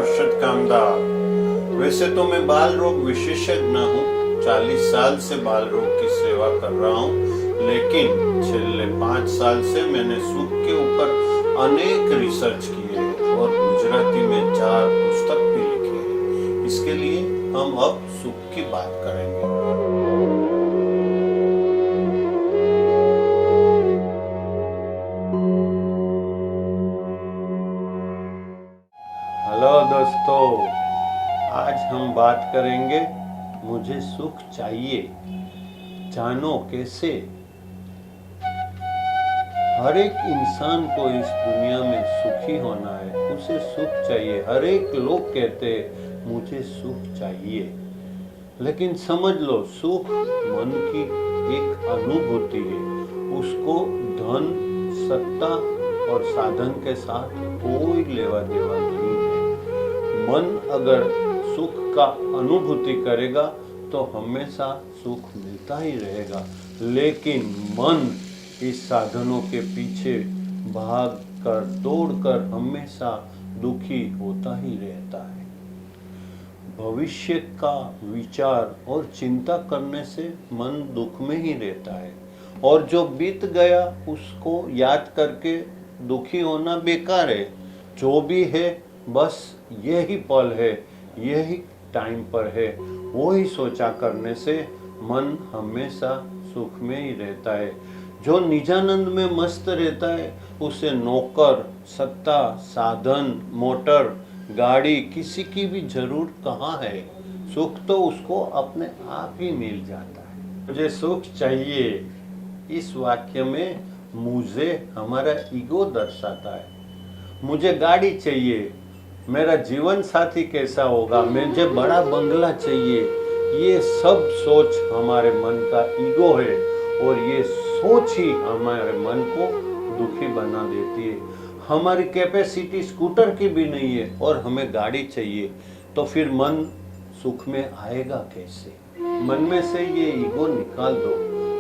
हर्षद कामदार। वैसे तो मैं बाल रोग विशेषज्ञ हूँ, 40 साल से बाल रोग की सेवा कर रहा हूँ, लेकिन पिछले 5 साल से मैंने सुख के ऊपर अनेक रिसर्च किए हैं और गुजराती में 4 पुस्तक भी लिखे हैं। इसके लिए हम अब सुख की बात करेंगे। हेलो दोस्तों, आज हम बात करेंगे मुझे सुख चाहिए, जानो कैसे। हर एक इंसान को इस दुनिया में सुखी होना है, उसे सुख चाहिए। हर एक लोग कहते हैं मुझे सुख चाहिए, लेकिन समझ लो सुख मन की एक अनुभूति है, उसको धन, सत्ता और साधन के साथ कोई लेवा देवा नहीं है। मन अगर सुख का अनुभूति करेगा तो हमेशा सुख मिलता ही रहेगा, लेकिन मन इस साधनों के पीछे भाग कर दौड़ कर हमेशा दुखी होता ही रहता है। भविष्य का विचार और चिंता करने से मन दुख में ही रहता है, और जो बीत गया उसको याद करके दुखी होना बेकार है। जो भी है बस यही पल है, यही टाइम पर है, वो ही सोचा करने से मन हमेशा सुख में ही रहता है। जो निजानंद में मस्त रहता है उसे नौकर, सत्ता, साधन, मोटर, गाड़ी किसी की भी जरूरत कहाँ है। सुख तो उसको अपने आप ही मिल जाता है। मुझे सुख चाहिए, इस वाक्य में मुझे हमारा ईगो दर्शाता है। मुझे गाड़ी चाहिए, मेरा जीवन साथी कैसा होगा, मुझे बड़ा बंगला चाहिए, ये सब सोच हमारे मन का ईगो है, और ये सोच ही हमारे मन को दुखी बना देती है। हमारी कैपेसिटी स्कूटर की भी नहीं है और हमें गाड़ी चाहिए, तो फिर मन सुख में आएगा कैसे। मन में से ये ईगो निकाल दो,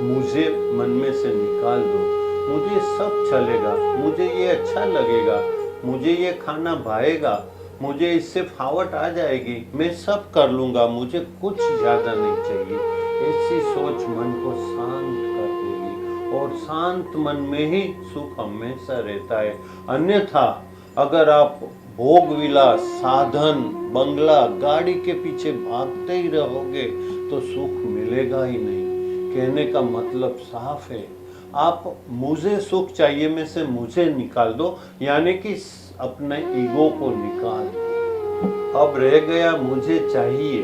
मुझे मन में से निकाल दो। मुझे सब चलेगा, मुझे ये अच्छा लगेगा, मुझे ये खाना भाएगा, मुझे इससे फावट आ जाएगी, मैं सब कर लूँगा, मुझे कुछ ज़्यादा नहीं चाहिए। ऐसी सोच मन को शांत कर देगी, और शांत मन में ही सुख हमेशा रहता है। अन्यथा अगर आप भोग विलास, साधन, बंगला, गाड़ी के पीछे भागते ही रहोगे तो सुख मिलेगा ही नहीं। कहने का मतलब साफ है, आप मुझे सुख चाहिए में से मुझे निकाल दो, यानी कि अपने ईगो को निकाल दो। अब रह गया मुझे चाहिए।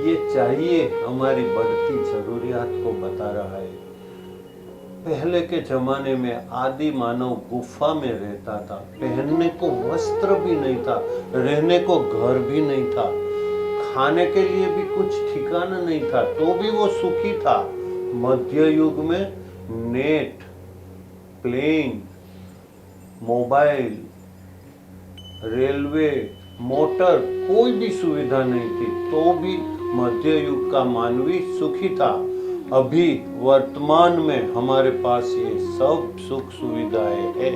ये चाहिए हमारी बढ़ती जरूरियात को बता रहा है। पहले के जमाने में आदि मानव गुफा में रहता था, पहनने को वस्त्र भी नहीं था, रहने को घर भी नहीं था, खाने के लिए भी कुछ ठिकाना नहीं था, तो भी वो सुखी था। मध्य युग में net, plane, mobile, railway, motor, कोई भी सुविधा नहीं थी, तो भी मध्य युग का मानवी सुखी था। अभी वर्तमान में हमारे पास ये सब सुख सुविधाएं है,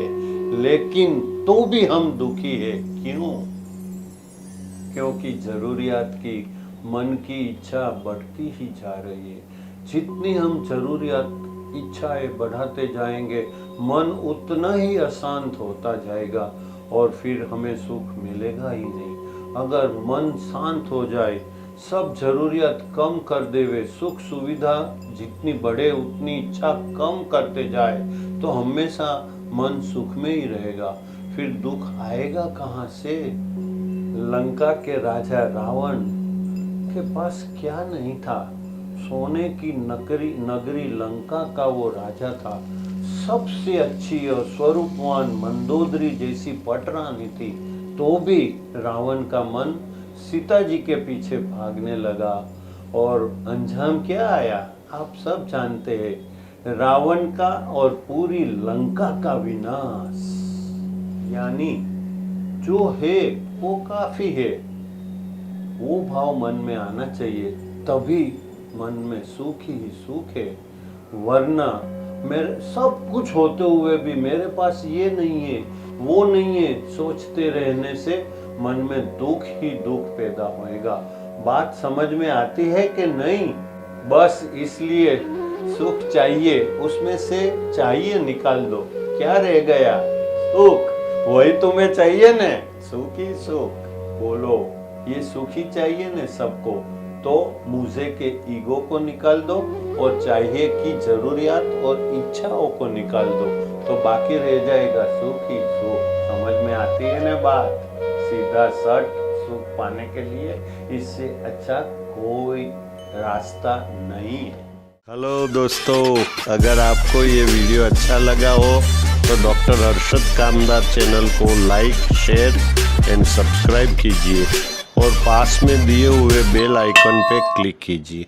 लेकिन तो भी हम दुखी है। क्यों? क्योंकि जरूरियात की, मन की इच्छा बढ़ती ही जा रही है। जितनी हम जरूरियात, इच्छाएं बढ़ाते जाएंगे, मन उतना ही अशांत होता जाएगा, और फिर हमें सुख मिलेगा ही नहीं। अगर मन शांत हो जाए, सब जरूरियात कम कर देवे, सुख सुविधा जितनी बढ़े उतनी इच्छा कम करते जाए, तो हमेशा मन सुख में ही रहेगा। फिर दुख आएगा कहाँ से? लंका के राजा रावण के पास क्या नहीं था? सोने की नगरी लंका का वो राजा था। सबसे अच्छी और स्वरूपवान मंदोदरी जैसी पटरानी थी, तो भी रावण का मन सीता जी के पीछे भागने लगा, और अंजाम क्या आया आप सब जानते हैं। रावण का और पूरी लंका का विनाश। यानी जो है वो काफी है, वो भाव मन में आना चाहिए, तभी मन में सुख ही सुख है। वरना मेरे सब कुछ होते हुए भी मेरे पास ये नहीं है, वो नहीं है, सोचते रहने से मन में दुख ही दुख पैदा होएगा। बात समझ में आती है कि नहीं? बस इसलिए सुख चाहिए, उसमें से चाहिए निकाल दो, क्या रह गया? सुख, वही तुम्हें चाहिए न, सुख ही सुख। बोलो, ये सुख ही चाहिए न सबको, तो मुझे के ईगो को निकाल दो और चाहिए की जरूरियात और इच्छाओं को निकाल दो, तो बाकी रह जाएगा सुख ही सुख। समझ में आती है ना बात? सीधा सट सुख पाने के लिए इससे अच्छा कोई रास्ता नहीं है। हेलो दोस्तों, अगर आपको ये वीडियो अच्छा लगा हो तो डॉक्टर हर्षद कामदार चैनल को लाइक, शेयर एंड सब्सक्राइब कीजिए और पास में दिए हुए बेल आइकन पे क्लिक कीजिए।